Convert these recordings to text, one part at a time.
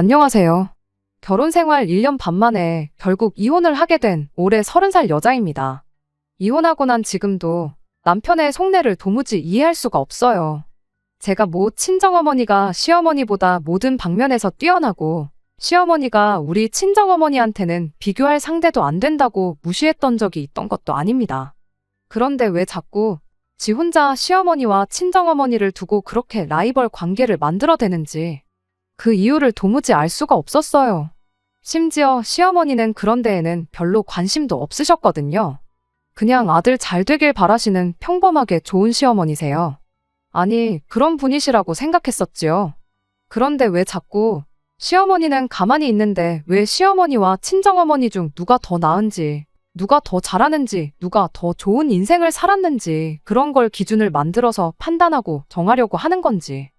안녕하세요. 결혼 생활 1년 반 만에 결국 이혼을 하게 된 올해 30살 여자입니다. 이혼하고 난 지금도 남편의 속내를 도무지 이해할 수가 없어요. 제가 친정어머니가 시어머니보다 모든 방면에서 뛰어나고 시어머니가 우리 친정어머니한테는 비교할 상대도 안 된다고 무시했던 적이 있던 것도 아닙니다. 그런데 왜 자꾸 지 혼자 시어머니와 친정어머니를 두고 그렇게 라이벌 관계를 만들어대는지 그 이유를 도무지 알 수가 없었어요. 심지어 시어머니는 그런 데에는 별로 관심도 없으셨거든요. 그냥 아들 잘 되길 바라시는 평범하게 좋은 시어머니세요. 아니, 그런 분이시라고 생각했었지요. 그런데 왜 자꾸 시어머니는 가만히 있는데 왜 시어머니와 친정어머니 중 누가 더 나은지, 누가 더 잘하는지, 누가 더 좋은 인생을 살았는지 그런 걸 기준을 만들어서 판단하고 정하려고 하는 건지.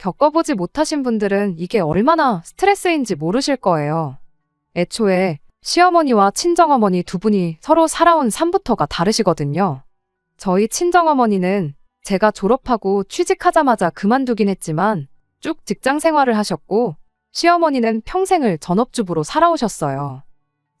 겪어보지 못하신 분들은 이게 얼마나 스트레스인지 모르실 거예요. 애초에 시어머니와 친정어머니 두 분이 서로 살아온 삶부터가 다르시거든요. 저희 친정어머니는 제가 졸업하고 취직하자마자 그만두긴 했지만 쭉 직장 생활을 하셨고 시어머니는 평생을 전업주부로 살아오셨어요.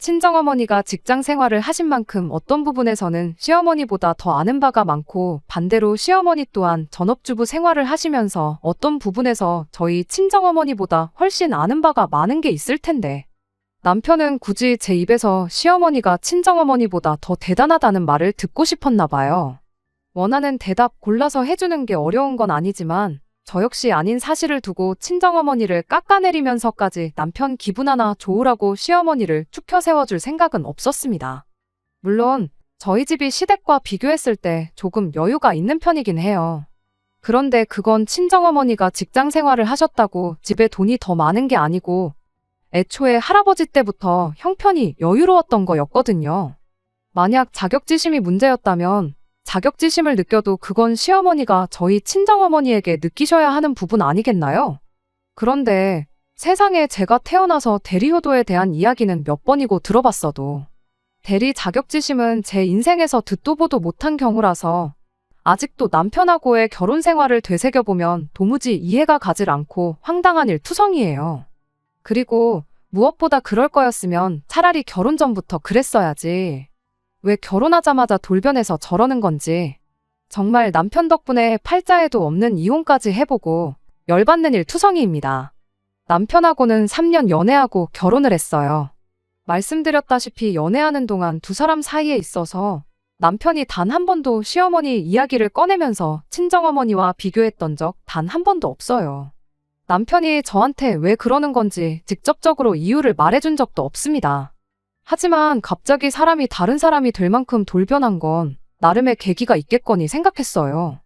친정어머니가 직장 생활을 하신 만큼 어떤 부분에서는 시어머니보다 더 아는 바가 많고 반대로 시어머니 또한 전업주부 생활을 하시면서 어떤 부분에서 저희 친정어머니보다 훨씬 아는 바가 많은 게 있을 텐데 남편은 굳이 제 입에서 시어머니가 친정어머니보다 더 대단하다는 말을 듣고 싶었나 봐요. 원하는 대답 골라서 해주는 게 어려운 건 아니지만 저 역시 아닌 사실을 두고 친정어머니를 깎아내리면서까지 남편 기분 하나 좋으라고 시어머니를 추켜 세워줄 생각은 없었습니다. 물론 저희 집이 시댁과 비교했을 때 조금 여유가 있는 편이긴 해요. 그런데 그건 친정어머니가 직장 생활을 하셨다고 집에 돈이 더 많은 게 아니고 애초에 할아버지 때부터 형편이 여유로웠던 거였거든요. 만약 자격지심이 문제였다면 자격지심을 느껴도 그건 시어머니가 저희 친정어머니에게 느끼셔야 하는 부분 아니겠나요? 그런데 세상에 제가 태어나서 대리효도에 대한 이야기는 몇 번이고 들어봤어도 대리 자격지심은 제 인생에서 듣도 보도 못한 경우라서 아직도 남편하고의 결혼 생활을 되새겨보면 도무지 이해가 가질 않고 황당한 일투성이에요. 그리고 무엇보다 그럴 거였으면 차라리 결혼 전부터 그랬어야지. 왜 결혼하자마자 돌변해서 저러는 건지. 정말 남편 덕분에 팔자에도 없는 이혼까지 해보고 열받는 일투성이입니다. 남편하고는 3년 연애하고 결혼을 했어요. 말씀드렸다시피 연애하는 동안 두 사람 사이에 있어서 남편이 단 한 번도 시어머니 이야기를 꺼내면서 친정어머니와 비교했던 적 단 한 번도 없어요. 남편이 저한테 왜 그러는 건지 직접적으로 이유를 말해준 적도 없습니다. 하지만 갑자기 사람이 다른 사람이 될 만큼 돌변한 건 나름의 계기가 있겠거니 생각했어요.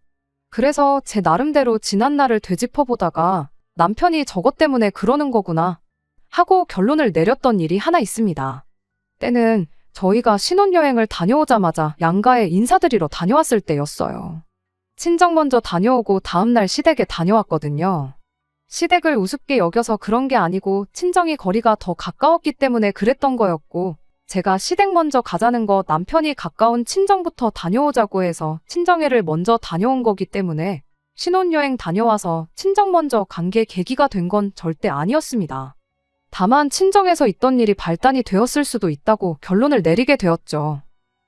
그래서 제 나름대로 지난 날을 되짚어보다가 남편이 저것 때문에 그러는 거구나 하고 결론을 내렸던 일이 하나 있습니다. 때는 저희가 신혼여행을 다녀오자마자 양가에 인사드리러 다녀왔을 때였어요. 친정 먼저 다녀오고 다음날 시댁에 다녀왔거든요. 시댁을 우습게 여겨서 그런 게 아니고 친정이 거리가 더 가까웠기 때문에 그랬던 거였고 제가 시댁 먼저 가자는 거 남편이 가까운 친정부터 다녀오자고 해서 친정에를 먼저 다녀온 거기 때문에 신혼여행 다녀와서 친정 먼저 간 게 계기가 된 건 절대 아니었습니다. 다만 친정에서 있던 일이 발단이 되었을 수도 있다고 결론을 내리게 되었죠.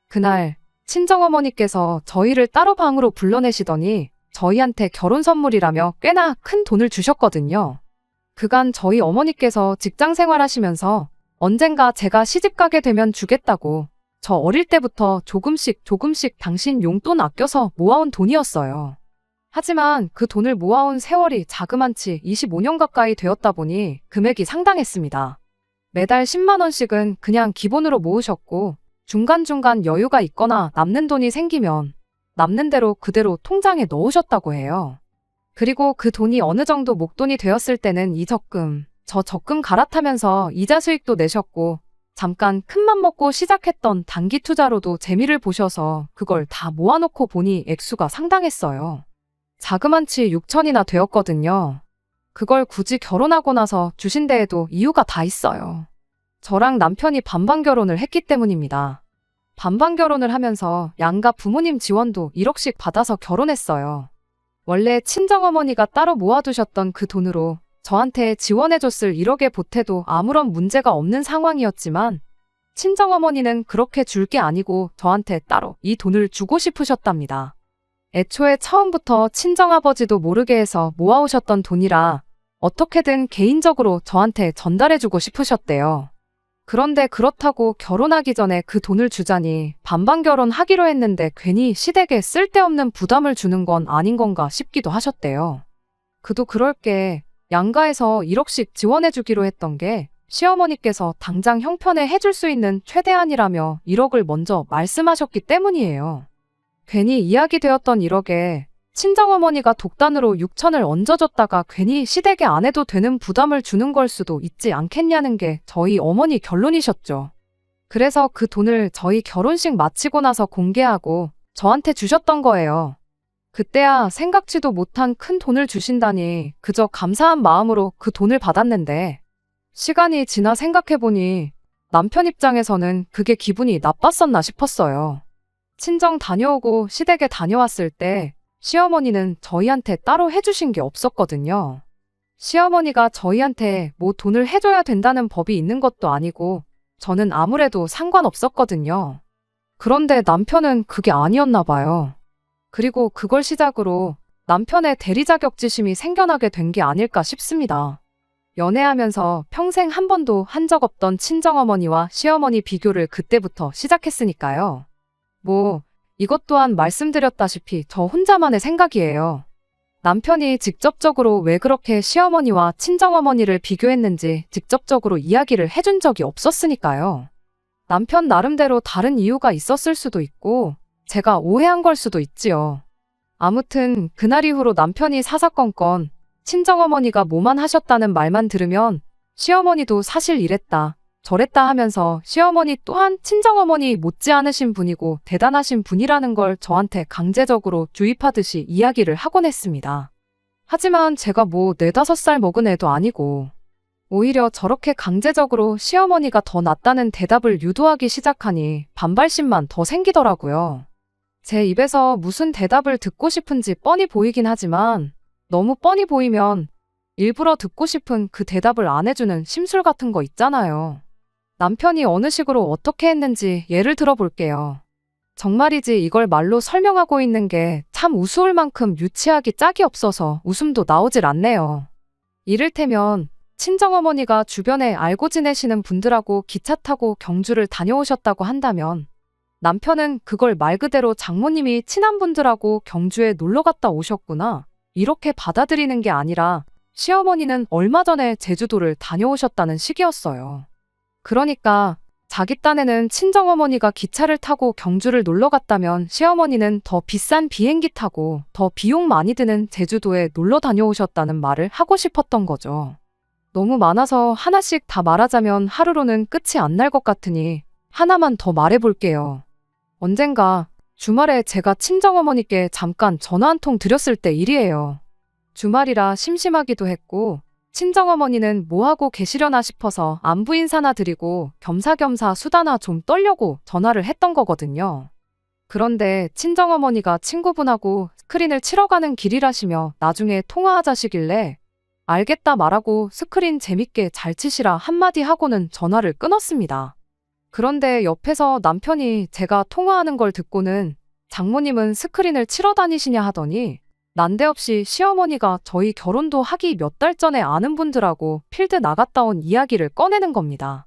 그날 친정어머니께서 저희를 따로 방으로 불러내시더니 저희한테 결혼 선물이라며 꽤나 큰 돈을 주셨거든요. 그간 저희 어머니께서 직장 생활하시면서 언젠가 제가 시집 가게 되면 주겠다고 저 어릴 때부터 조금씩 당신 용돈 아껴서 모아온 돈이었어요. 하지만 그 돈을 모아온 세월이 자그만치 25년 가까이 되었다 보니 금액이 상당했습니다. 매달 10만 원씩은 그냥 기본으로 모으셨고 중간중간 여유가 있거나 남는 돈이 생기면 남는 대로 그대로 통장에 넣으셨다고 해요. 그리고 그 돈이 어느 정도 목돈이 되었을 때는 이 적금, 저 적금 갈아타면서 이자 수익도 내셨고 잠깐 큰맘 먹고 시작했던 단기 투자로도 재미를 보셔서 그걸 다 모아놓고 보니 액수가 상당했어요. 자그만치 6천이나 되었거든요. 그걸 굳이 결혼하고 나서 주신 데에도 이유가 다 있어요. 저랑 남편이 반반 결혼을 했기 때문입니다. 반반 결혼을 하면서 양가 부모님 지원도 1억씩 받아서 결혼했어요. 원래 친정어머니가 따로 모아두셨던 그 돈으로 저한테 지원해줬을 1억의 보태도 아무런 문제가 없는 상황이었지만 친정어머니는 그렇게 줄 게 아니고 저한테 따로 이 돈을 주고 싶으셨답니다. 애초에 처음부터 친정아버지도 모르게 해서 모아오셨던 돈이라 어떻게든 개인적으로 저한테 전달해주고 싶으셨대요. 그런데 그렇다고 결혼하기 전에 그 돈을 주자니 반반 결혼하기로 했는데 괜히 시댁에 쓸데없는 부담을 주는 건 아닌 건가 싶기도 하셨대요. 그도 그럴 게 양가에서 1억씩 지원해주기로 했던 게 시어머니께서 당장 형편에 해줄 수 있는 최대한이라며 1억을 먼저 말씀하셨기 때문이에요. 괜히 이야기되었던 1억에 친정어머니가 독단으로 6천을 얹어줬다가 괜히 시댁에 안 해도 되는 부담을 주는 걸 수도 있지 않겠냐는 게 저희 어머니 결론이셨죠. 그래서 그 돈을 저희 결혼식 마치고 나서 공개하고 저한테 주셨던 거예요. 그때야 생각지도 못한 큰 돈을 주신다니 그저 감사한 마음으로 그 돈을 받았는데 시간이 지나 생각해보니 남편 입장에서는 그게 기분이 나빴었나 싶었어요. 친정 다녀오고 시댁에 다녀왔을 때 시어머니는 저희한테 따로 해주신 게 없었거든요. 시어머니가 저희한테 뭐 돈을 해줘야 된다는 법이 있는 것도 아니고 저는 아무래도 상관없었거든요. 그런데 남편은 그게 아니었나 봐요. 그리고 그걸 시작으로 남편의 대리 자격지심이 생겨나게 된 게 아닐까 싶습니다. 연애하면서 평생 한 번도 한 적 없던 친정어머니와 시어머니 비교를 그때부터 시작했으니까요. 이것 또한 말씀드렸다시피 저 혼자만의 생각이에요. 남편이 직접적으로 왜 그렇게 시어머니와 친정어머니를 비교했는지 직접적으로 이야기를 해준 적이 없었으니까요. 남편 나름대로 다른 이유가 있었을 수도 있고 제가 오해한 걸 수도 있지요. 아무튼 그날 이후로 남편이 사사건건 친정어머니가 뭐만 하셨다는 말만 들으면 시어머니도 사실 이랬다 저랬다 하면서 시어머니 또한 친정어머니 못지않으신 분이고 대단하신 분이라는 걸 저한테 강제적으로 주입하듯이 이야기를 하곤 했습니다. 하지만 제가 4~5살 먹은 애도 아니고 오히려 저렇게 강제적으로 시어머니가 더 낫다는 대답을 유도하기 시작하니 반발심만 더 생기더라고요. 제 입에서 무슨 대답을 듣고 싶은지 뻔히 보이긴 하지만 너무 뻔히 보이면 일부러 듣고 싶은 그 대답을 안 해주는 심술 같은 거 있잖아요. 남편이 어느 식으로 어떻게 했는지 예를 들어볼게요. 정말이지 이걸 말로 설명하고 있는 게 참 우스울 만큼 유치하기 짝이 없어서 웃음도 나오질 않네요. 이를테면 친정어머니가 주변에 알고 지내시는 분들하고 기차 타고 경주를 다녀오셨다고 한다면 남편은 그걸 말 그대로 장모님이 친한 분들하고 경주에 놀러 갔다 오셨구나 이렇게 받아들이는 게 아니라 시어머니는 얼마 전에 제주도를 다녀오셨다는 식이었어요. 그러니까 자기 딴에는 친정어머니가 기차를 타고 경주를 놀러 갔다면 시어머니는 더 비싼 비행기 타고 더 비용 많이 드는 제주도에 놀러 다녀오셨다는 말을 하고 싶었던 거죠. 너무 많아서 하나씩 다 말하자면 하루로는 끝이 안 날 것 같으니 하나만 더 말해볼게요. 언젠가 주말에 제가 친정어머니께 잠깐 전화 한 통 드렸을 때 일이에요. 주말이라 심심하기도 했고 친정어머니는 뭐하고 계시려나 싶어서 안부 인사나 드리고 겸사겸사 수다나 좀 떨려고 전화를 했던 거거든요. 그런데 친정어머니가 친구분하고 스크린을 치러 가는 길이라시며 나중에 통화하자시길래 알겠다 말하고 스크린 재밌게 잘 치시라 한마디 하고는 전화를 끊었습니다. 그런데 옆에서 남편이 제가 통화하는 걸 듣고는 장모님은 스크린을 치러 다니시냐 하더니 난데없이 시어머니가 저희 결혼도 하기 몇 달 전에 아는 분들하고 필드 나갔다 온 이야기를 꺼내는 겁니다.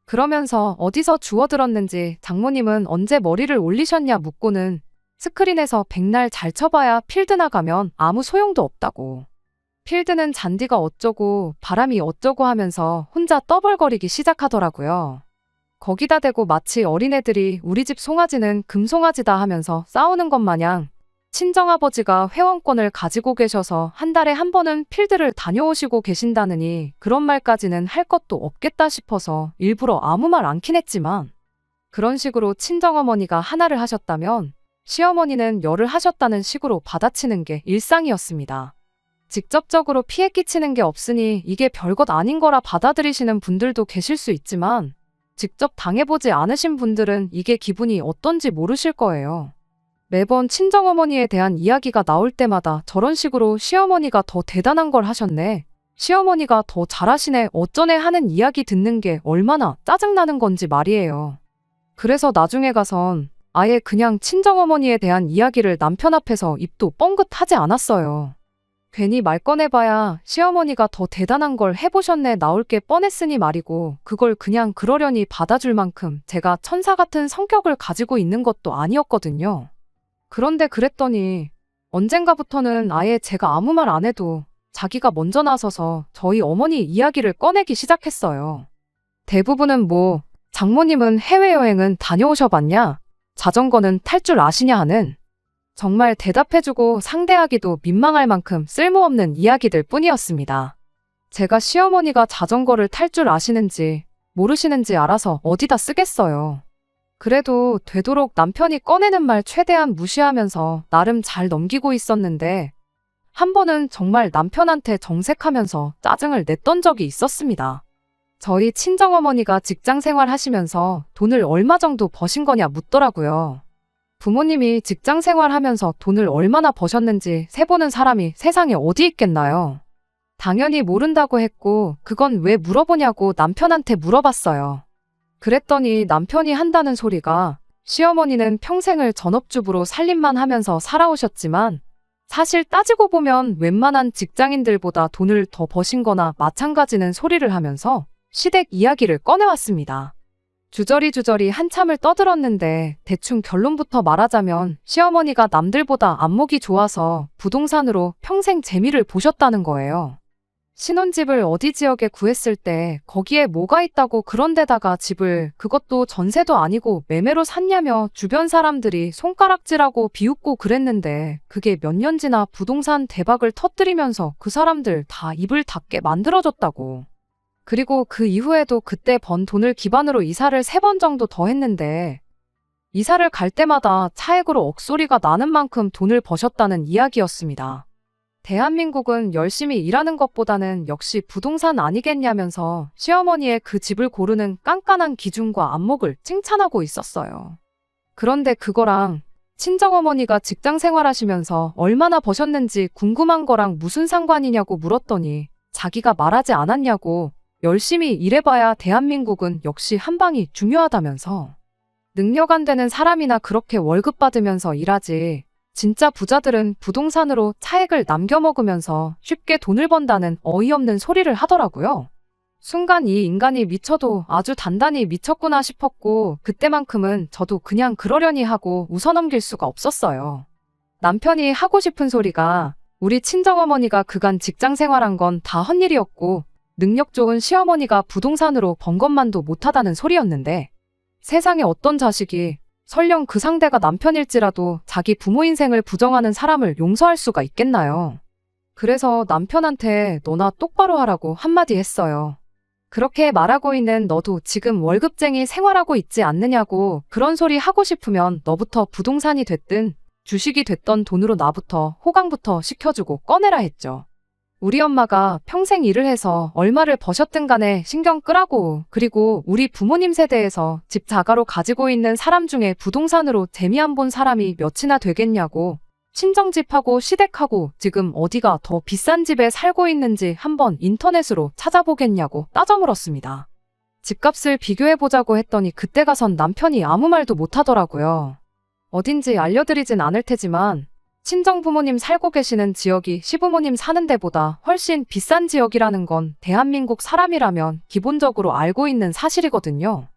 그러면서 어디서 주워들었는지 장모님은 언제 머리를 올리셨냐 묻고는 스크린에서 백날 잘 쳐봐야 필드 나가면 아무 소용도 없다고. 필드는 잔디가 어쩌고 바람이 어쩌고 하면서 혼자 떠벌거리기 시작하더라고요. 거기다 대고 마치 어린애들이 우리 집 송아지는 금송아지다 하면서 싸우는 것 마냥 친정아버지가 회원권을 가지고 계셔서 한 달에 한 번은 필드를 다녀오시고 계신다느니 그런 말까지는 할 것도 없겠다 싶어서 일부러 아무 말 않긴 했지만 그런 식으로 친정어머니가 하나를 하셨다면 시어머니는 열을 하셨다는 식으로 받아치는 게 일상이었습니다. 직접적으로 피해 끼치는 게 없으니 이게 별것 아닌 거라 받아들이시는 분들도 계실 수 있지만 직접 당해보지 않으신 분들은 이게 기분이 어떤지 모르실 거예요. 매번 친정어머니에 대한 이야기가 나올 때마다 저런 식으로 시어머니가 더 대단한 걸 하셨네. 시어머니가 더 잘하시네 어쩌네 하는 이야기 듣는 게 얼마나 짜증나는 건지 말이에요. 그래서 나중에 가선 아예 그냥 친정어머니에 대한 이야기를 남편 앞에서 입도 뻥긋하지 않았어요. 괜히 말 꺼내봐야 시어머니가 더 대단한 걸 해보셨네 나올 게 뻔했으니 말이고 그걸 그냥 그러려니 받아줄 만큼 제가 천사 같은 성격을 가지고 있는 것도 아니었거든요. 그런데 그랬더니 언젠가부터는 아예 제가 아무 말 안 해도 자기가 먼저 나서서 저희 어머니 이야기를 꺼내기 시작했어요. 대부분은 뭐 장모님은 해외여행은 다녀오셔봤냐? 자전거는 탈 줄 아시냐 하는 정말 대답해주고 상대하기도 민망할 만큼 쓸모없는 이야기들 뿐이었습니다. 제가 시어머니가 자전거를 탈 줄 아시는지 모르시는지 알아서 어디다 쓰겠어요. 그래도 되도록 남편이 꺼내는 말 최대한 무시하면서 나름 잘 넘기고 있었는데 한 번은 정말 남편한테 정색하면서 짜증을 냈던 적이 있었습니다. 저희 친정어머니가 직장 생활하시면서 돈을 얼마 정도 버신 거냐 묻더라고요. 부모님이 직장 생활하면서 돈을 얼마나 버셨는지 세보는 사람이 세상에 어디 있겠나요? 당연히 모른다고 했고 그건 왜 물어보냐고 남편한테 물어봤어요. 그랬더니 남편이 한다는 소리가 시어머니는 평생을 전업주부로 살림만 하면서 살아오셨지만 사실 따지고 보면 웬만한 직장인들보다 돈을 더 버신 거나 마찬가지는 소리를 하면서 시댁 이야기를 꺼내왔습니다. 주저리 한참을 떠들었는데 대충 결론부터 말하자면 시어머니가 남들보다 안목이 좋아서 부동산으로 평생 재미를 보셨다는 거예요. 신혼집을 어디 지역에 구했을 때 거기에 뭐가 있다고 그런 데다가 집을 그것도 전세도 아니고 매매로 샀냐며 주변 사람들이 손가락질하고 비웃고 그랬는데 그게 몇 년 지나 부동산 대박을 터뜨리면서 그 사람들 다 입을 닫게 만들어줬다고. 그리고 그 이후에도 그때 번 돈을 기반으로 이사를 3번 정도 더 했는데 이사를 갈 때마다 차액으로 억소리가 나는 만큼 돈을 버셨다는 이야기였습니다. 대한민국은 열심히 일하는 것보다는 역시 부동산 아니겠냐면서 시어머니의 그 집을 고르는 깐깐한 기준과 안목을 칭찬하고 있었어요. 그런데 그거랑 친정어머니가 직장 생활하시면서 얼마나 버셨는지 궁금한 거랑 무슨 상관이냐고 물었더니 자기가 말하지 않았냐고 열심히 일해봐야 대한민국은 역시 한방이 중요하다면서 능력 안 되는 사람이나 그렇게 월급 받으면서 일하지 진짜 부자들은 부동산으로 차액을 남겨먹으면서 쉽게 돈을 번다는 어이없는 소리를 하더라고요. 순간 이 인간이 미쳐도 아주 단단히 미쳤구나 싶었고 그때만큼은 저도 그냥 그러려니 하고 웃어넘길 수가 없었어요. 남편이 하고 싶은 소리가 우리 친정어머니가 그간 직장 생활한 건 다 헛일이었고 능력 좋은 시어머니가 부동산으로 번 것만도 못하다는 소리였는데 세상에 어떤 자식이 설령 그 상대가 남편일지라도 자기 부모 인생을 부정하는 사람을 용서할 수가 있겠나요? 그래서 남편한테 너나 똑바로 하라고 한마디 했어요. 그렇게 말하고 있는 너도 지금 월급쟁이 생활하고 있지 않느냐고 그런 소리 하고 싶으면 너부터 부동산이 됐든 주식이 됐던 돈으로 나부터 호강부터 시켜주고 꺼내라 했죠. 우리 엄마가 평생 일을 해서 얼마를 버셨든 간에 신경 끄라고. 그리고 우리 부모님 세대에서 집 자가로 가지고 있는 사람 중에 부동산으로 재미 안 본 사람이 몇이나 되겠냐고. 친정집하고 시댁하고 지금 어디가 더 비싼 집에 살고 있는지 한번 인터넷으로 찾아보겠냐고 따져 물었습니다. 집값을 비교해보자고 했더니 그때 가선 남편이 아무 말도 못하더라고요. 어딘지 알려드리진 않을 테지만 친정 부모님 살고 계시는 지역이 시부모님 사는 데보다 훨씬 비싼 지역이라는 건 대한민국 사람이라면 기본적으로 알고 있는 사실이거든요.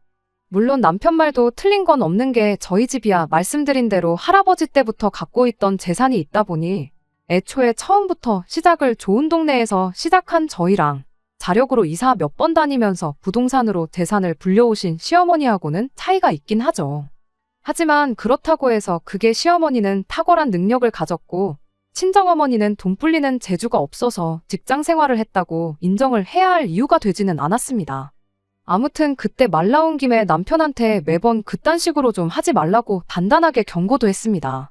물론 남편 말도 틀린 건 없는 게 저희 집이야 말씀드린 대로 할아버지 때부터 갖고 있던 재산이 있다 보니 애초에 처음부터 시작을 좋은 동네에서 시작한 저희랑 자력으로 이사 몇 번 다니면서 부동산으로 재산을 불려오신 시어머니하고는 차이가 있긴 하죠. 하지만 그렇다고 해서 그게 시어머니는 탁월한 능력을 가졌고 친정어머니는 돈 불리는 재주가 없어서 직장 생활을 했다고 인정을 해야 할 이유가 되지는 않았습니다. 아무튼 그때 말 나온 김에 남편한테 매번 그딴 식으로 좀 하지 말라고 단단하게 경고도 했습니다.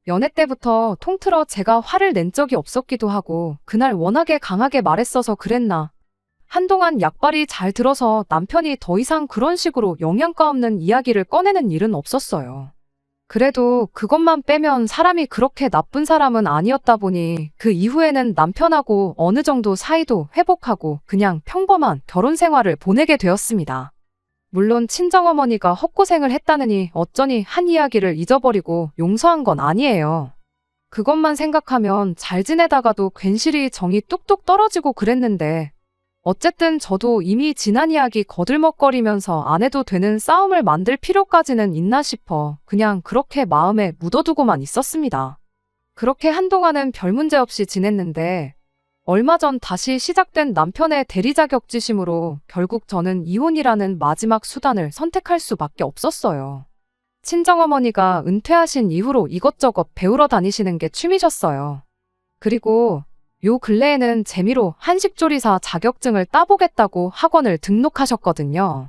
연애 때부터 통틀어 제가 화를 낸 적이 없었기도 하고 그날 워낙에 강하게 말했어서 그랬나. 한동안 약발이 잘 들어서 남편이 더 이상 그런 식으로 영양가 없는 이야기를 꺼내는 일은 없었어요. 그래도 그것만 빼면 사람이 그렇게 나쁜 사람은 아니었다 보니 그 이후에는 남편하고 어느 정도 사이도 회복하고 그냥 평범한 결혼 생활을 보내게 되었습니다. 물론 친정어머니가 헛고생을 했다느니 어쩌니 한 이야기를 잊어버리고 용서한 건 아니에요. 그것만 생각하면 잘 지내다가도 괜시리 정이 뚝뚝 떨어지고 그랬는데 어쨌든 저도 이미 지난 이야기 거들먹거리면서 안 해도 되는 싸움을 만들 필요까지는 있나 싶어 그냥 그렇게 마음에 묻어두고만 있었습니다. 그렇게 한동안은 별 문제 없이 지냈는데 얼마 전 다시 시작된 남편의 대리자격지심으로 결국 저는 이혼이라는 마지막 수단을 선택할 수밖에 없었어요. 친정어머니가 은퇴하신 이후로 이것저것 배우러 다니시는 게 취미셨어요. 그리고 요 근래에는 재미로 한식조리사 자격증을 따보겠다고 학원을 등록하셨거든요.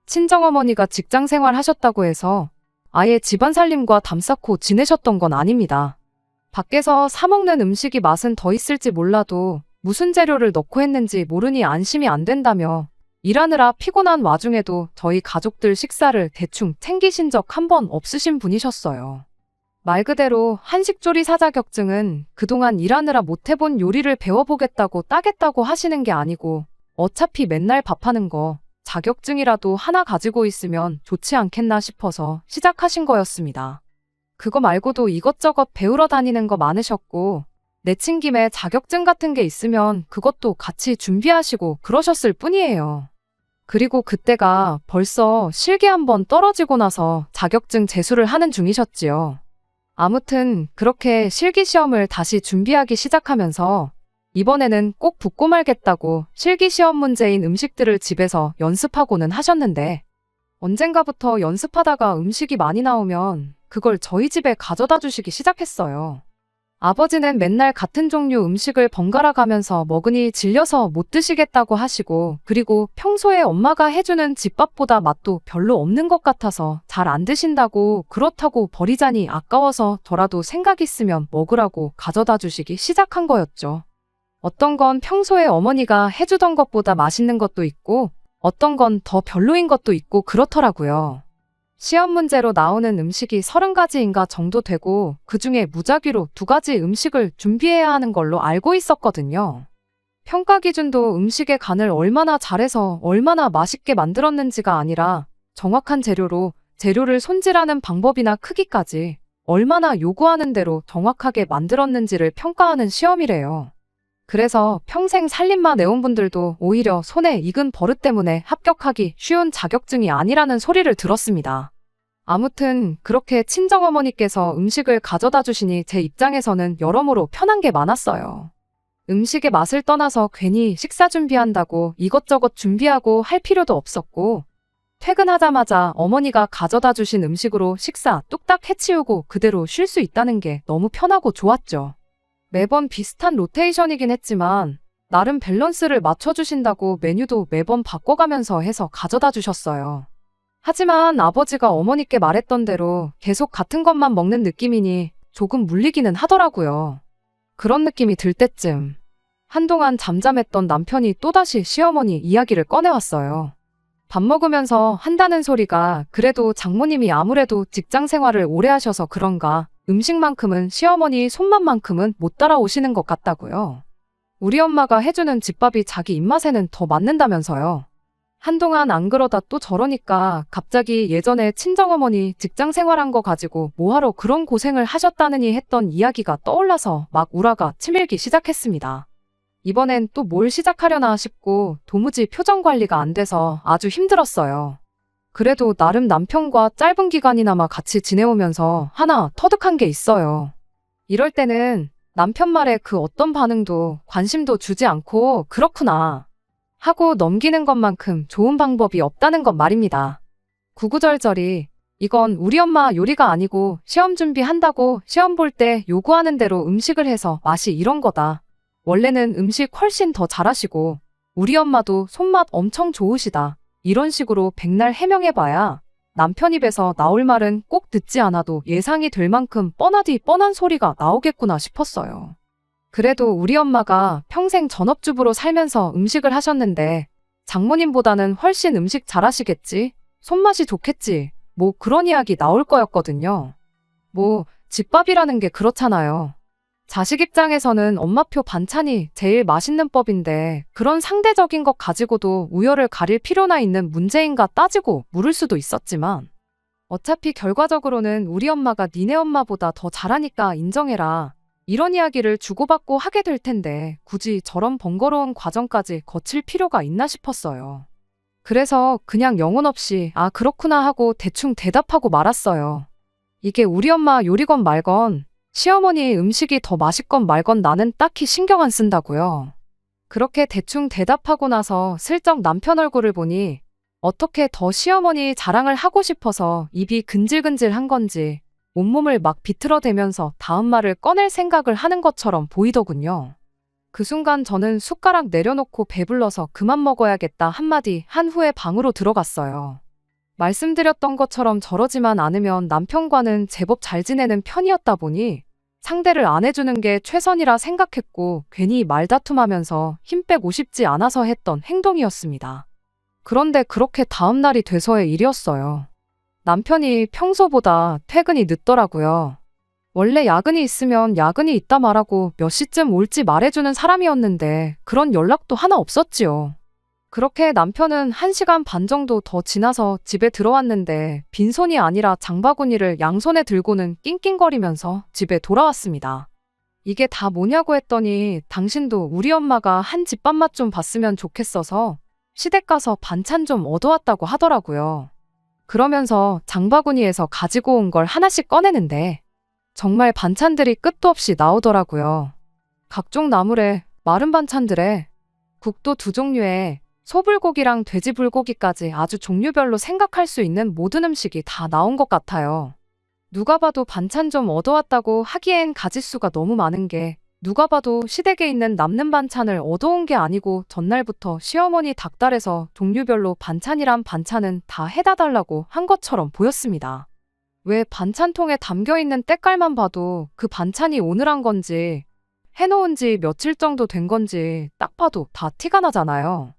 친정어머니가 직장생활 하셨다고 해서 아예 집안 살림과 담쌓고 지내셨던 건 아닙니다. 밖에서 사 먹는 음식이 맛은 더 있을지 몰라도 무슨 재료를 넣고 했는지 모르니 안심이 안 된다며 일하느라 피곤한 와중에도 저희 가족들 식사를 대충 챙기신 적 한 번 없으신 분이셨어요. 말 그대로 한식조리사 자격증은 그동안 일하느라 못 해본 요리를 배워보겠다고 따겠다고 하시는 게 아니고 어차피 맨날 밥하는 거 자격증이라도 하나 가지고 있으면 좋지 않겠나 싶어서 시작하신 거였습니다. 그거 말고도 이것저것 배우러 다니는 거 많으셨고 내친 김에 자격증 같은 게 있으면 그것도 같이 준비하시고 그러셨을 뿐이에요. 그리고 그때가 벌써 실기 한번 떨어지고 나서 자격증 제수를 하는 중이셨지요. 아무튼 그렇게 실기 시험을 다시 준비하기 시작하면서 이번에는 꼭 붙고 말겠다고 실기 시험 문제인 음식들을 집에서 연습하고는 하셨는데 언젠가부터 연습하다가 음식이 많이 나오면 그걸 저희 집에 가져다 주시기 시작했어요. 아버지는 맨날 같은 종류 음식을 번갈아 가면서 먹으니 질려서 못 드시겠다고 하시고 그리고 평소에 엄마가 해주는 집밥보다 맛도 별로 없는 것 같아서 잘 안 드신다고 그렇다고 버리자니 아까워서 저라도 생각 있으면 먹으라고 가져다 주시기 시작한 거였죠. 어떤 건 평소에 어머니가 해주던 것보다 맛있는 것도 있고 어떤 건 더 별로인 것도 있고 그렇더라고요. 시험 문제로 나오는 음식이 30가지인가 정도 되고 그중에 무작위로 2가지 음식을 준비해야 하는 걸로 알고 있었거든요. 평가 기준도 음식의 간을 얼마나 잘해서 얼마나 맛있게 만들었는지가 아니라 정확한 재료를 손질하는 방법이나 크기까지 얼마나 요구하는 대로 정확하게 만들었는지를 평가하는 시험이래요. 그래서 평생 살림만 해온 분들도 오히려 손에 익은 버릇 때문에 합격하기 쉬운 자격증이 아니라는 소리를 들었습니다. 아무튼 그렇게 친정어머니께서 음식을 가져다 주시니 제 입장에서는 여러모로 편한 게 많았어요. 음식의 맛을 떠나서 괜히 식사 준비한다고 이것저것 준비하고 할 필요도 없었고 퇴근하자마자 어머니가 가져다 주신 음식으로 식사 뚝딱 해치우고 그대로 쉴 수 있다는 게 너무 편하고 좋았죠. 매번 비슷한 로테이션이긴 했지만 나름 밸런스를 맞춰주신다고 메뉴도 매번 바꿔가면서 해서 가져다 주셨어요. 하지만 아버지가 어머니께 말했던 대로 계속 같은 것만 먹는 느낌이니 조금 물리기는 하더라고요. 그런 느낌이 들 때쯤 한동안 잠잠했던 남편이 또다시 시어머니 이야기를 꺼내왔어요. 밥 먹으면서 한다는 소리가 그래도 장모님이 아무래도 직장 생활을 오래 하셔서 그런가 음식만큼은 시어머니 손맛만큼은 못 따라오시는 것 같다고요. 우리 엄마가 해주는 집밥이 자기 입맛에는 더 맞는다면서요. 한동안 안 그러다 또 저러니까 갑자기 예전에 친정어머니 직장 생활한 거 가지고 뭐하러 그런 고생을 하셨다느니 했던 이야기가 떠올라서 막 우라가 치밀기 시작했습니다. 이번엔 또 뭘 시작하려나 싶고 도무지 표정 관리가 안 돼서 아주 힘들었어요. 그래도 나름 남편과 짧은 기간이나마 같이 지내오면서 하나 터득한 게 있어요. 이럴 때는 남편 말에 그 어떤 반응도 관심도 주지 않고 그렇구나 하고 넘기는 것만큼 좋은 방법이 없다는 것 말입니다. 구구절절히 이건 우리 엄마 요리가 아니고 시험 준비한다고 시험 볼 때 요구하는 대로 음식을 해서 맛이 이런 거다. 원래는 음식 훨씬 더 잘하시고 우리 엄마도 손맛 엄청 좋으시다. 이런 식으로 백날 해명해봐야 남편 입에서 나올 말은 꼭 듣지 않아도 예상이 될 만큼 뻔하디 뻔한 소리가 나오겠구나 싶었어요. 그래도 우리 엄마가 평생 전업주부로 살면서 음식을 하셨는데 장모님보다는 훨씬 음식 잘하시겠지? 손맛이 좋겠지? 뭐 그런 이야기 나올 거였거든요. 집밥이라는 게 그렇잖아요. 자식 입장에서는 엄마표 반찬이 제일 맛있는 법인데 그런 상대적인 것 가지고도 우열을 가릴 필요나 있는 문제인가 따지고 물을 수도 있었지만 어차피 결과적으로는 우리 엄마가 니네 엄마보다 더 잘하니까 인정해라. 이런 이야기를 주고받고 하게 될 텐데 굳이 저런 번거로운 과정까지 거칠 필요가 있나 싶었어요. 그래서 그냥 영혼 없이 아 그렇구나 하고 대충 대답하고 말았어요. 이게 우리 엄마 요리건 말건 시어머니 음식이 더 맛있건 말건 나는 딱히 신경 안 쓴다고요. 그렇게 대충 대답하고 나서 슬쩍 남편 얼굴을 보니 어떻게 더 시어머니 자랑을 하고 싶어서 입이 근질근질한 건지 온몸을 막 비틀어대면서 다음 말을 꺼낼 생각을 하는 것처럼 보이더군요. 그 순간 저는 숟가락 내려놓고 배불러서 그만 먹어야겠다 한마디 한 후에 방으로 들어갔어요. 말씀드렸던 것처럼 저러지만 않으면 남편과는 제법 잘 지내는 편이었다 보니 상대를 안 해주는 게 최선이라 생각했고 괜히 말다툼하면서 힘 빼고 싶지 않아서 했던 행동이었습니다. 그런데 그렇게 다음 날이 돼서의 일이었어요. 남편이 평소보다 퇴근이 늦더라고요. 원래 야근이 있으면 야근이 있다 말하고 몇 시쯤 올지 말해주는 사람이었는데 그런 연락도 하나 없었지요. 그렇게 남편은 1시간 반 정도 더 지나서 집에 들어왔는데 빈손이 아니라 장바구니를 양손에 들고는 낑낑거리면서 집에 돌아왔습니다. 이게 다 뭐냐고 했더니 당신도 우리 엄마가 한 집밥 맛 좀 봤으면 좋겠어서 시댁 가서 반찬 좀 얻어왔다고 하더라고요. 그러면서 장바구니에서 가지고 온 걸 하나씩 꺼내는데 정말 반찬들이 끝도 없이 나오더라고요. 각종 나물에 마른 반찬들에 국도 2종류에 소불고기랑 돼지불고기까지 아주 종류별로 생각할 수 있는 모든 음식이 다 나온 것 같아요. 누가 봐도 반찬 좀 얻어왔다고 하기엔 가짓수가 너무 많은 게 누가 봐도 시댁에 있는 남는 반찬을 얻어온 게 아니고 전날부터 시어머니 닭달에서 종류별로 반찬이란 반찬은 다 해다 달라고 한 것처럼 보였습니다. 왜 반찬통에 담겨있는 때깔만 봐도 그 반찬이 오늘 한 건지 해놓은 지 며칠 정도 된 건지 딱 봐도 다 티가 나잖아요.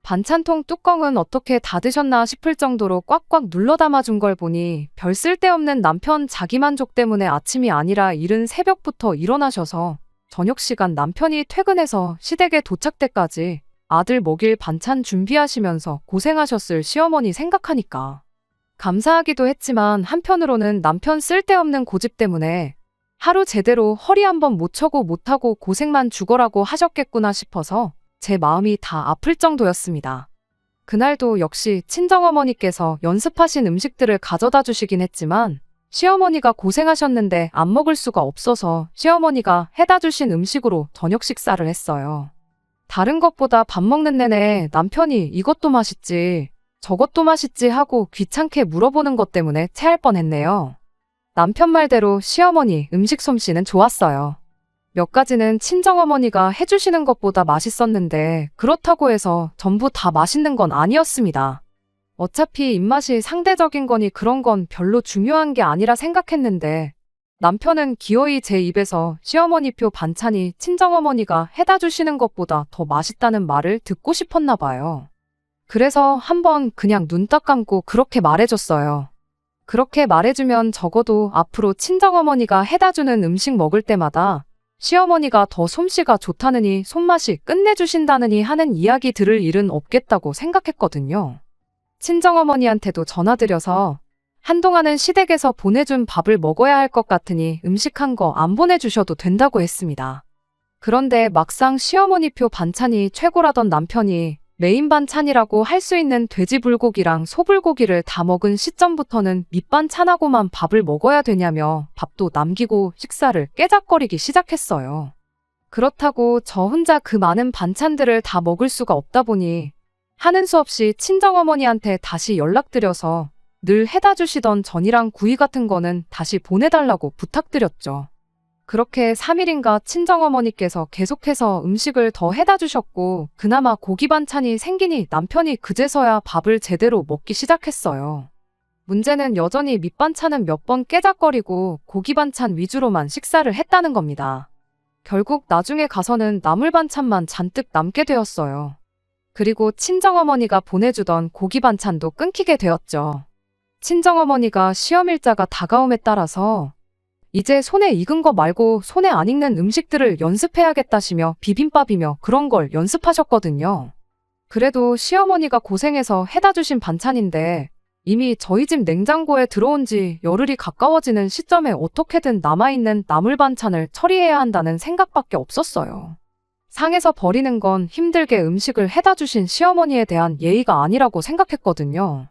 반찬통 뚜껑은 어떻게 닫으셨나 싶을 정도로 꽉꽉 눌러 담아준 걸 보니 별 쓸데없는 남편 자기만족 때문에 아침이 아니라 이른 새벽부터 일어나셔서 저녁 시간 남편이 퇴근해서 시댁에 도착 때까지 아들 먹일 반찬 준비하시면서 고생하셨을 시어머니 생각하니까 감사하기도 했지만 한편으로는 남편 쓸데없는 고집 때문에 하루 제대로 허리 한번 못 쳐고 못하고 고생만 죽어라고 하셨겠구나 싶어서 제 마음이 다 아플 정도였습니다. 그날도 역시 친정어머니께서 연습하신 음식들을 가져다 주시긴 했지만 시어머니가 고생하셨는데 안 먹을 수가 없어서 시어머니가 해다 주신 음식으로 저녁 식사를 했어요. 다른 것보다 밥 먹는 내내 남편이 이것도 맛있지, 저것도 맛있지 하고 귀찮게 물어보는 것 때문에 체할 뻔했네요. 남편 말대로 시어머니 음식 솜씨는 좋았어요. 몇 가지는 친정어머니가 해주시는 것보다 맛있었는데 그렇다고 해서 전부 다 맛있는 건 아니었습니다. 어차피 입맛이 상대적인 거니 그런 건 별로 중요한 게 아니라 생각했는데 남편은 기어이 제 입에서 시어머니표 반찬이 친정어머니가 해다 주시는 것보다 더 맛있다는 말을 듣고 싶었나 봐요. 그래서 한번 그냥 눈 딱 감고 그렇게 말해줬어요. 그렇게 말해주면 적어도 앞으로 친정어머니가 해다 주는 음식 먹을 때마다 시어머니가 더 솜씨가 좋다느니 손맛이 끝내주신다느니 하는 이야기 들을 일은 없겠다고 생각했거든요. 친정어머니한테도 전화드려서 한동안은 시댁에서 보내준 밥을 먹어야 할 것 같으니 음식한 거 안 보내주셔도 된다고 했습니다. 그런데 막상 시어머니표 반찬이 최고라던 남편이 메인 반찬이라고 할 수 있는 돼지불고기랑 소불고기를 다 먹은 시점부터는 밑반찬하고만 밥을 먹어야 되냐며 밥도 남기고 식사를 깨작거리기 시작했어요. 그렇다고 저 혼자 그 많은 반찬들을 다 먹을 수가 없다 보니 하는 수 없이 친정어머니한테 다시 연락드려서 늘 해다 주시던 전이랑 구이 같은 거는 다시 보내달라고 부탁드렸죠. 그렇게 3일인가 친정어머니께서 계속해서 음식을 더 해다 주셨고 그나마 고기 반찬이 생기니 남편이 그제서야 밥을 제대로 먹기 시작했어요. 문제는 여전히 밑반찬은 몇 번 깨작거리고 고기 반찬 위주로만 식사를 했다는 겁니다. 결국 나중에 가서는 나물 반찬만 잔뜩 남게 되었어요. 그리고 친정어머니가 보내주던 고기 반찬도 끊기게 되었죠. 친정어머니가 시험일자가 다가옴에 따라서 이제 손에 익은 거 말고 손에 안 익는 음식들을 연습해야겠다시며 비빔밥이며 그런 걸 연습하셨거든요. 그래도 시어머니가 고생해서 해다 주신 반찬인데 이미 저희 집 냉장고에 들어온 지 열흘이 가까워지는 시점에 어떻게든 남아있는 나물 반찬을 처리해야 한다는 생각밖에 없었어요. 상해서 버리는 건 힘들게 음식을 해다 주신 시어머니에 대한 예의가 아니라고 생각했거든요.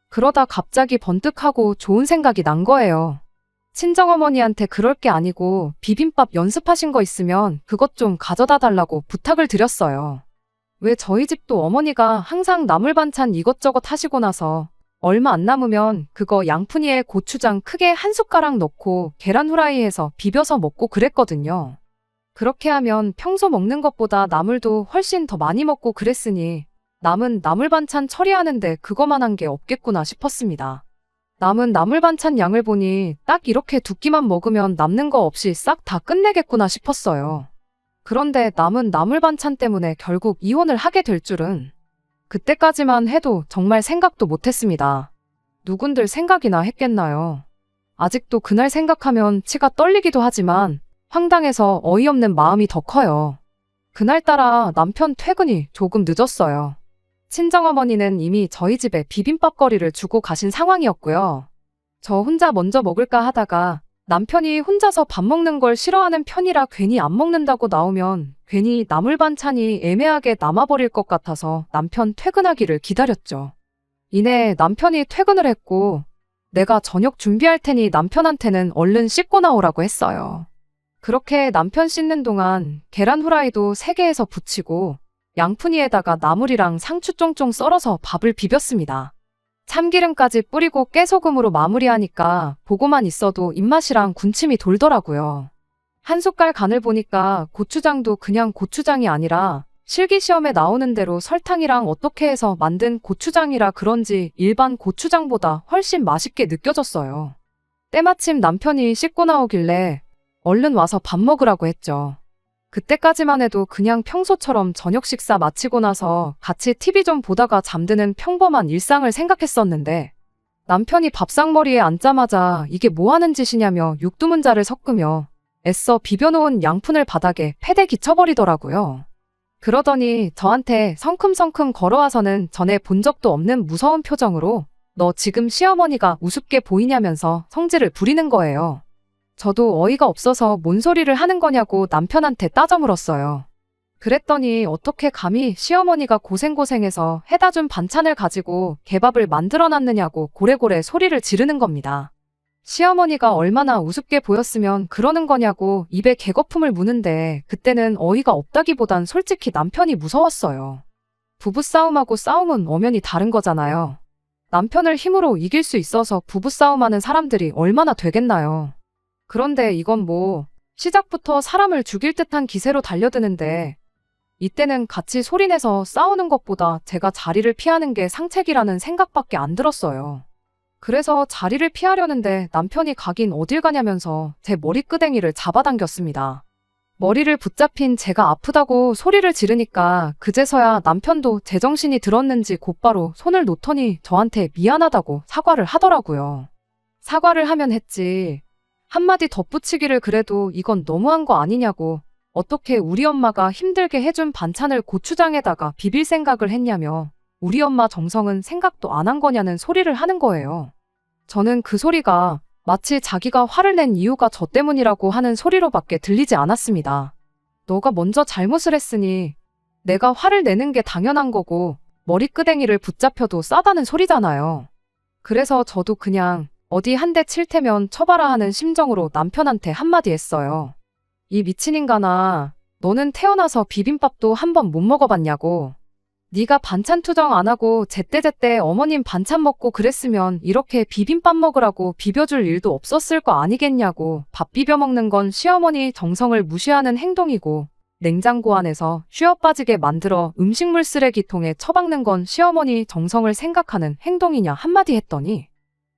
그러다 갑자기 번뜩하고 좋은 생각이 난 거예요. 친정어머니한테 그럴 게 아니고 비빔밥 연습하신 거 있으면 그것 좀 가져다 달라고 부탁을 드렸어요. 왜 저희 집도 어머니가 항상 나물 반찬 이것저것 하시고 나서 얼마 안 남으면 그거 양푼이에 고추장 크게 한 숟가락 넣고 계란 후라이해서 비벼서 먹고 그랬거든요. 그렇게 하면 평소 먹는 것보다 나물도 훨씬 더 많이 먹고 그랬으니 남은 나물 반찬 처리하는데 그거만한 게 없겠구나 싶었습니다. 남은 나물 반찬 양을 보니 딱 이렇게 두 끼만 먹으면 남는 거 없이 싹 다 끝내겠구나 싶었어요. 그런데 남은 나물 반찬 때문에 결국 이혼을 하게 될 줄은 그때까지만 해도 정말 생각도 못했습니다. 누군들 생각이나 했겠나요? 아직도 그날 생각하면 치가 떨리기도 하지만 황당해서 어이없는 마음이 더 커요. 그날따라 남편 퇴근이 조금 늦었어요. 친정어머니는 이미 저희 집에 비빔밥거리를 주고 가신 상황이었고요. 저 혼자 먼저 먹을까 하다가 남편이 혼자서 밥 먹는 걸 싫어하는 편이라 괜히 안 먹는다고 나오면 괜히 나물 반찬이 애매하게 남아버릴 것 같아서 남편 퇴근하기를 기다렸죠. 이내 남편이 퇴근을 했고 내가 저녁 준비할 테니 남편한테는 얼른 씻고 나오라고 했어요. 그렇게 남편 씻는 동안 계란 후라이도 3개 해서 부치고 양푼이에다가 나물이랑 상추 쫑쫑 썰어서 밥을 비볐습니다. 참기름까지 뿌리고 깨소금으로 마무리하니까 보고만 있어도 입맛이랑 군침이 돌더라고요. 한 숟갈 간을 보니까 고추장도 그냥 고추장이 아니라 실기시험에 나오는 대로 설탕이랑 어떻게 해서 만든 고추장이라 그런지 일반 고추장보다 훨씬 맛있게 느껴졌어요. 때마침 남편이 씻고 나오길래 얼른 와서 밥 먹으라고 했죠. 그때까지만 해도 그냥 평소처럼 저녁 식사 마치고 나서 같이 TV 좀 보다가 잠드는 평범한 일상을 생각했었는데 남편이 밥상머리에 앉자마자 이게 뭐 하는 짓이냐며 육두문자를 섞으며 애써 비벼놓은 양푼을 바닥에 패대 기쳐버리더라고요. 그러더니 저한테 성큼성큼 걸어와서는 전에 본 적도 없는 무서운 표정으로 너 지금 시어머니가 우습게 보이냐면서 성질을 부리는 거예요. 저도 어이가 없어서 뭔 소리를 하는 거냐고 남편한테 따져 물었어요. 그랬더니 어떻게 감히 시어머니가 고생고생해서 해다 준 반찬을 가지고 개밥을 만들어 놨느냐고 고래고래 소리를 지르는 겁니다. 시어머니가 얼마나 우습게 보였으면 그러는 거냐고 입에 개거품을 무는데 그때는 어이가 없다기보단 솔직히 남편이 무서웠어요. 부부싸움하고 싸움은 엄연히 다른 거잖아요. 남편을 힘으로 이길 수 있어서 부부싸움하는 사람들이 얼마나 되겠나요. 그런데 이건 뭐 시작부터 사람을 죽일 듯한 기세로 달려드는데 이때는 같이 소리내서 싸우는 것보다 제가 자리를 피하는 게 상책이라는 생각밖에 안 들었어요. 그래서 자리를 피하려는데 남편이 가긴 어딜 가냐면서 제 머리끄댕이를 잡아당겼습니다. 머리를 붙잡힌 제가 아프다고 소리를 지르니까 그제서야 남편도 제정신이 들었는지 곧바로 손을 놓더니 저한테 미안하다고 사과를 하더라고요. 사과를 하면 했지. 한마디 덧붙이기를 그래도 이건 너무한 거 아니냐고 어떻게 우리 엄마가 힘들게 해준 반찬을 고추장에다가 비빌 생각을 했냐며 우리 엄마 정성은 생각도 안 한 거냐는 소리를 하는 거예요. 저는 그 소리가 마치 자기가 화를 낸 이유가 저 때문이라고 하는 소리로밖에 들리지 않았습니다. 너가 먼저 잘못을 했으니 내가 화를 내는 게 당연한 거고 머리끄댕이를 붙잡혀도 싸다는 소리잖아요. 그래서 저도 그냥 어디 한 대 칠 테면 쳐봐라 하는 심정으로 남편한테 한마디 했어요. 이 미친 인간아, 너는 태어나서 비빔밥도 한 번 못 먹어봤냐고. 네가 반찬 투정 안 하고 제때제때 어머님 반찬 먹고 그랬으면 이렇게 비빔밥 먹으라고 비벼줄 일도 없었을 거 아니겠냐고. 밥 비벼 먹는 건 시어머니 정성을 무시하는 행동이고 냉장고 안에서 쉬어 빠지게 만들어 음식물 쓰레기통에 처박는 건 시어머니 정성을 생각하는 행동이냐 한마디 했더니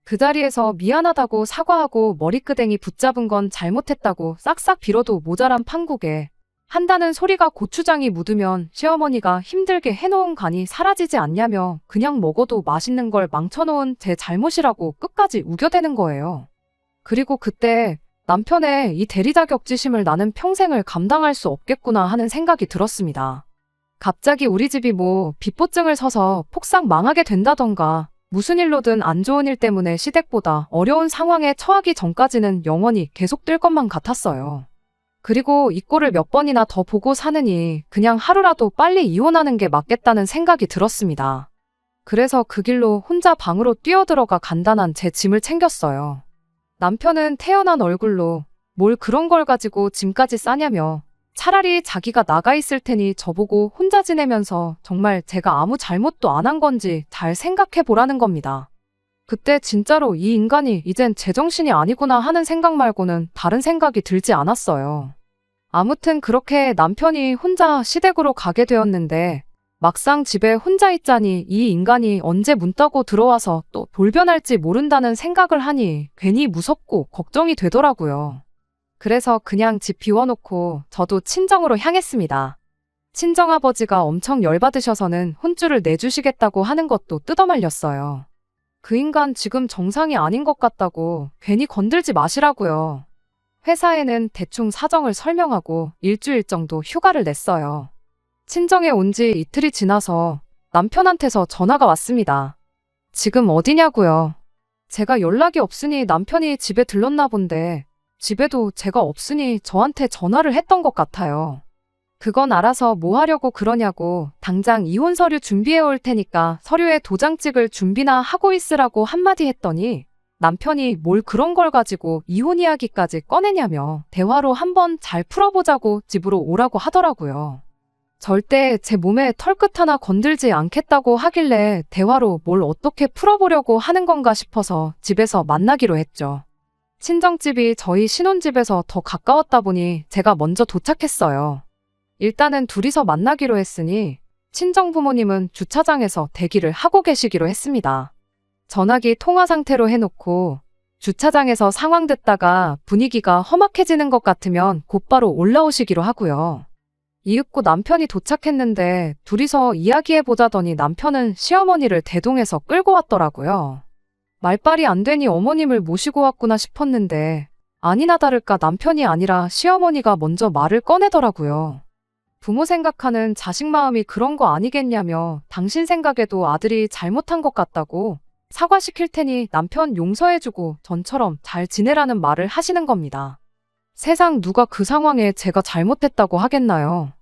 그 자리에서 미안하다고 사과하고 머리끄댕이 붙잡은 건 잘못했다고 싹싹 빌어도 모자란 판국에 한다는 소리가 고추장이 묻으면 시어머니가 힘들게 해놓은 간이 사라지지 않냐며 그냥 먹어도 맛있는 걸 망쳐놓은 제 잘못이라고 끝까지 우겨대는 거예요. 그리고 그때 남편의 이 대리 자격지심을 나는 평생을 감당할 수 없겠구나 하는 생각이 들었습니다. 갑자기 우리 집이 뭐 빚보증을 서서 폭삭 망하게 된다던가 무슨 일로든 안 좋은 일 때문에 시댁보다 어려운 상황에 처하기 전까지는 영원히 계속될 것만 같았어요. 그리고 이 꼴을 몇 번이나 더 보고 사느니 그냥 하루라도 빨리 이혼하는 게 맞겠다는 생각이 들었습니다. 그래서 그 길로 혼자 방으로 뛰어들어가 간단한 제 짐을 챙겼어요. 남편은 태연한 얼굴로 뭘 그런 걸 가지고 짐까지 싸냐며 차라리 자기가 나가 있을 테니 저보고 혼자 지내면서 정말 제가 아무 잘못도 안 한 건지 잘 생각해 보라는 겁니다. 그때 진짜로 이 인간이 이젠 제정신이 아니구나 하는 생각 말고는 다른 생각이 들지 않았어요. 아무튼 그렇게 남편이 혼자 시댁으로 가게 되었는데 막상 집에 혼자 있자니 이 인간이 언제 문 따고 들어와서 또 돌변할지 모른다는 생각을 하니 괜히 무섭고 걱정이 되더라고요. 그래서 그냥 집 비워놓고 저도 친정으로 향했습니다. 친정아버지가 엄청 열받으셔서는 혼쭐을 내주시겠다고 하는 것도 뜯어말렸어요. 그 인간 지금 정상이 아닌 것 같다고 괜히 건들지 마시라고요. 회사에는 대충 사정을 설명하고 일주일 정도 휴가를 냈어요. 친정에 온 지 이틀이 지나서 남편한테서 전화가 왔습니다. 지금 어디냐고요? 제가 연락이 없으니 남편이 집에 들렀나 본데 집에도 제가 없으니 저한테 전화를 했던 것 같아요. 그건 알아서 뭐 하려고 그러냐고 당장 이혼 서류 준비해 올 테니까 서류에 도장 찍을 준비나 하고 있으라고 한마디 했더니 남편이 뭘 그런 걸 가지고 이혼 이야기까지 꺼내냐며 대화로 한번 잘 풀어보자고 집으로 오라고 하더라고요. 절대 제 몸에 털끝 하나 건들지 않겠다고 하길래 대화로 뭘 어떻게 풀어보려고 하는 건가 싶어서 집에서 만나기로 했죠. 친정집이 저희 신혼집에서 더 가까웠다 보니 제가 먼저 도착했어요. 일단은 둘이서 만나기로 했으니 친정 부모님은 주차장에서 대기를 하고 계시기로 했습니다. 전화기 통화 상태로 해놓고 주차장에서 상황 듣다가 분위기가 험악해지는 것 같으면 곧바로 올라오시기로 하고요. 이윽고 남편이 도착했는데 둘이서 이야기해보자더니 남편은 시어머니를 대동해서 끌고 왔더라고요. 말빨이 안 되니 어머님을 모시고 왔구나 싶었는데 아니나 다를까 남편이 아니라 시어머니가 먼저 말을 꺼내더라고요. 부모 생각하는 자식 마음이 그런 거 아니겠냐며 당신 생각에도 아들이 잘못한 것 같다고 사과시킬 테니 남편 용서해주고 전처럼 잘 지내라는 말을 하시는 겁니다. 세상 누가 그 상황에 제가 잘못했다고 하겠나요?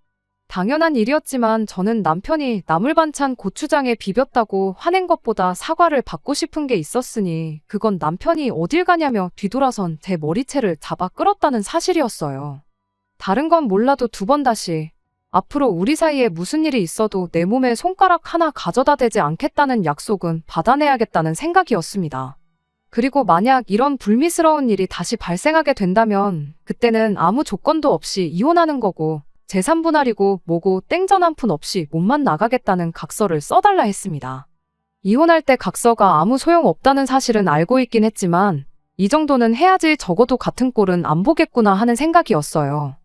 당연한 일이었지만 저는 남편이 나물 반찬 고추장에 비볐다고 화낸 것보다 사과를 받고 싶은 게 있었으니 그건 남편이 어딜 가냐며 뒤돌아선 제 머리채를 잡아 끌었다는 사실이었어요. 다른 건 몰라도 두 번 다시 앞으로 우리 사이에 무슨 일이 있어도 내 몸에 손가락 하나 가져다 대지 않겠다는 약속은 받아내야겠다는 생각이었습니다. 그리고 만약 이런 불미스러운 일이 다시 발생하게 된다면 그때는 아무 조건도 없이 이혼하는 거고 재산 분할이고 뭐고 땡전 한 푼 없이 몸만 나가겠다는 각서를 써달라 했습니다. 이혼할 때 각서가 아무 소용 없다는 사실은 알고 있긴 했지만 이 정도는 해야지 적어도 같은 꼴은 안 보겠구나 하는 생각이었어요.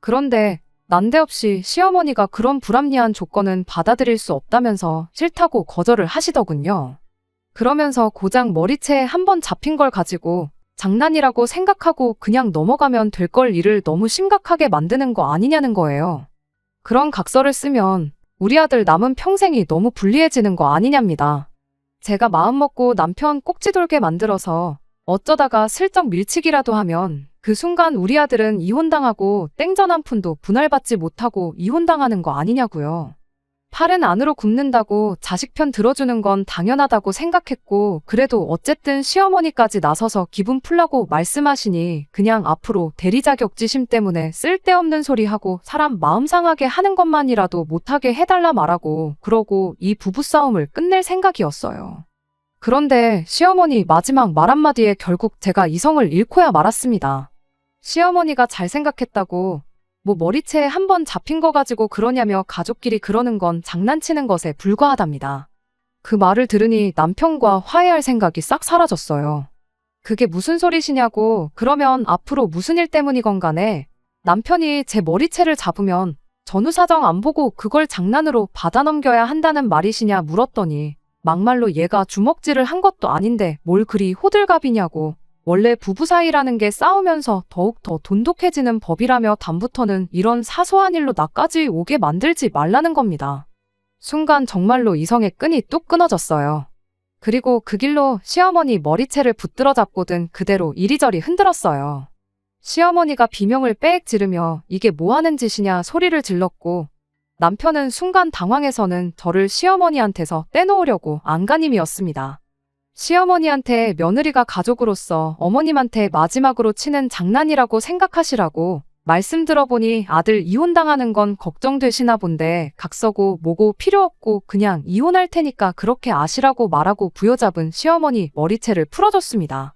그런데 난데없이 시어머니가 그런 불합리한 조건은 받아들일 수 없다면서 싫다고 거절을 하시더군요. 그러면서 고작 머리채에 한 번 잡힌 걸 가지고 장난이라고 생각하고 그냥 넘어가면 될 걸 일을 너무 심각하게 만드는 거 아니냐는 거예요. 그런 각서를 쓰면 우리 아들 남은 평생이 너무 불리해지는 거 아니냐입니다. 제가 마음먹고 남편 꼭지 돌게 만들어서 어쩌다가 슬쩍 밀치기라도 하면 그 순간 우리 아들은 이혼당하고 땡전 한 푼도 분할받지 못하고 이혼당하는 거 아니냐고요. 팔은 안으로 굽는다고 자식 편 들어주는 건 당연하다고 생각했고 그래도 어쨌든 시어머니까지 나서서 기분 풀라고 말씀하시니 그냥 앞으로 대리 자격지심 때문에 쓸데없는 소리 하고 사람 마음 상하게 하는 것만이라도 못하게 해달라 말하고 그러고 이 부부싸움을 끝낼 생각이었어요. 그런데 시어머니 마지막 말 한마디에 결국 제가 이성을 잃고야 말았습니다. 시어머니가 잘 생각했다고 뭐 머리채에 한 번 잡힌 거 가지고 그러냐며 가족끼리 그러는 건 장난치는 것에 불과하답니다. 그 말을 들으니 남편과 화해할 생각이 싹 사라졌어요. 그게 무슨 소리시냐고 그러면 앞으로 무슨 일 때문이건 간에 남편이 제 머리채를 잡으면 전후 사정 안 보고 그걸 장난으로 받아넘겨야 한다는 말이시냐 물었더니 막말로 얘가 주먹질을 한 것도 아닌데 뭘 그리 호들갑이냐고 원래 부부 사이라는 게 싸우면서 더욱 더 돈독해지는 법이라며 다음부터는 이런 사소한 일로 나까지 오게 만들지 말라는 겁니다. 순간 정말로 이성의 끈이 뚝 끊어졌어요. 그리고 그 길로 시어머니 머리채를 붙들어 잡고든 그대로 이리저리 흔들었어요. 시어머니가 비명을 빽 지르며 이게 뭐 하는 짓이냐 소리를 질렀고, 남편은 순간 당황해서는 저를 시어머니한테서 떼놓으려고 안간힘이었습니다. 시어머니한테 며느리가 가족으로서 어머님한테 마지막으로 치는 장난이라고 생각하시라고 말씀 들어보니 아들 이혼당하는 건 걱정되시나 본데 각서고 뭐고 필요 없고 그냥 이혼할 테니까 그렇게 아시라고 말하고 부여잡은 시어머니 머리채를 풀어줬습니다.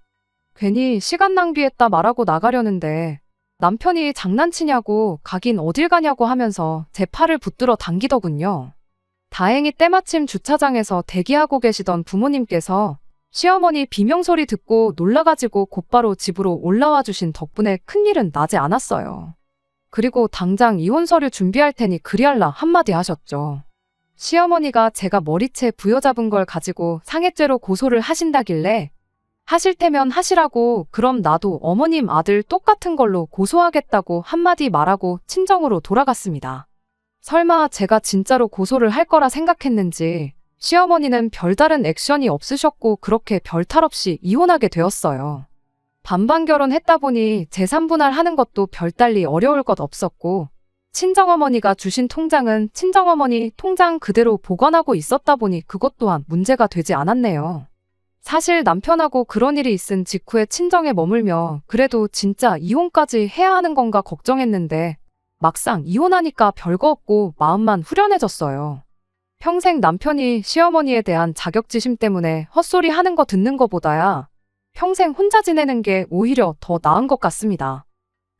괜히 시간 낭비했다 말하고 나가려는데 남편이 장난치냐고 가긴 어딜 가냐고 하면서 제 팔을 붙들어 당기더군요. 다행히 때마침 주차장에서 대기하고 계시던 부모님께서 시어머니 비명소리 듣고 놀라가지고 곧바로 집으로 올라와 주신 덕분에 큰일은 나지 않았어요. 그리고 당장 이혼 서류 준비할 테니 그리할라 한마디 하셨죠. 시어머니가 제가 머리채 부여잡은 걸 가지고 상해죄로 고소를 하신다길래 하실 테면 하시라고 그럼 나도 어머님 아들 똑같은 걸로 고소하겠다고 한마디 말하고 친정으로 돌아갔습니다. 설마 제가 진짜로 고소를 할 거라 생각했는지 시어머니는 별다른 액션이 없으셨고 그렇게 별탈 없이 이혼하게 되었어요. 반반 결혼했다 보니 재산 분할하는 것도 별달리 어려울 것 없었고 친정어머니가 주신 통장은 친정어머니 통장 그대로 보관하고 있었다 보니 그것 또한 문제가 되지 않았네요. 사실 남편하고 그런 일이 있은 직후에 친정에 머물며 그래도 진짜 이혼까지 해야 하는 건가 걱정했는데 막상 이혼하니까 별거 없고 마음만 후련해졌어요. 평생 남편이 시어머니에 대한 자격지심 때문에 헛소리 하는 거 듣는 거보다야 평생 혼자 지내는 게 오히려 더 나은 것 같습니다.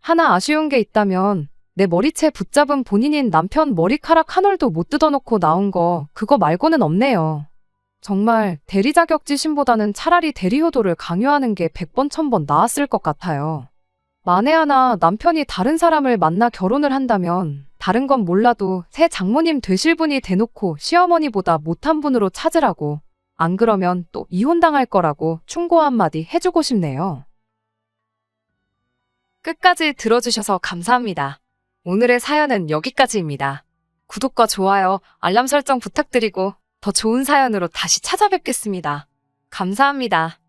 하나 아쉬운 게 있다면 내 머리채 붙잡은 본인인 남편 머리카락 한 올도 못 뜯어놓고 나온 거 그거 말고는 없네요. 정말 대리 자격지심보다는 차라리 대리 효도를 강요하는 게 100번 1000번 나았을 것 같아요. 만에 하나 남편이 다른 사람을 만나 결혼을 한다면 다른 건 몰라도 새 장모님 되실 분이 대놓고 시어머니보다 못한 분으로 찾으라고 안 그러면 또 이혼당할 거라고 충고 한마디 해주고 싶네요. 끝까지 들어주셔서 감사합니다. 오늘의 사연은 여기까지입니다. 구독과 좋아요, 알람 설정 부탁드리고 더 좋은 사연으로 다시 찾아뵙겠습니다. 감사합니다.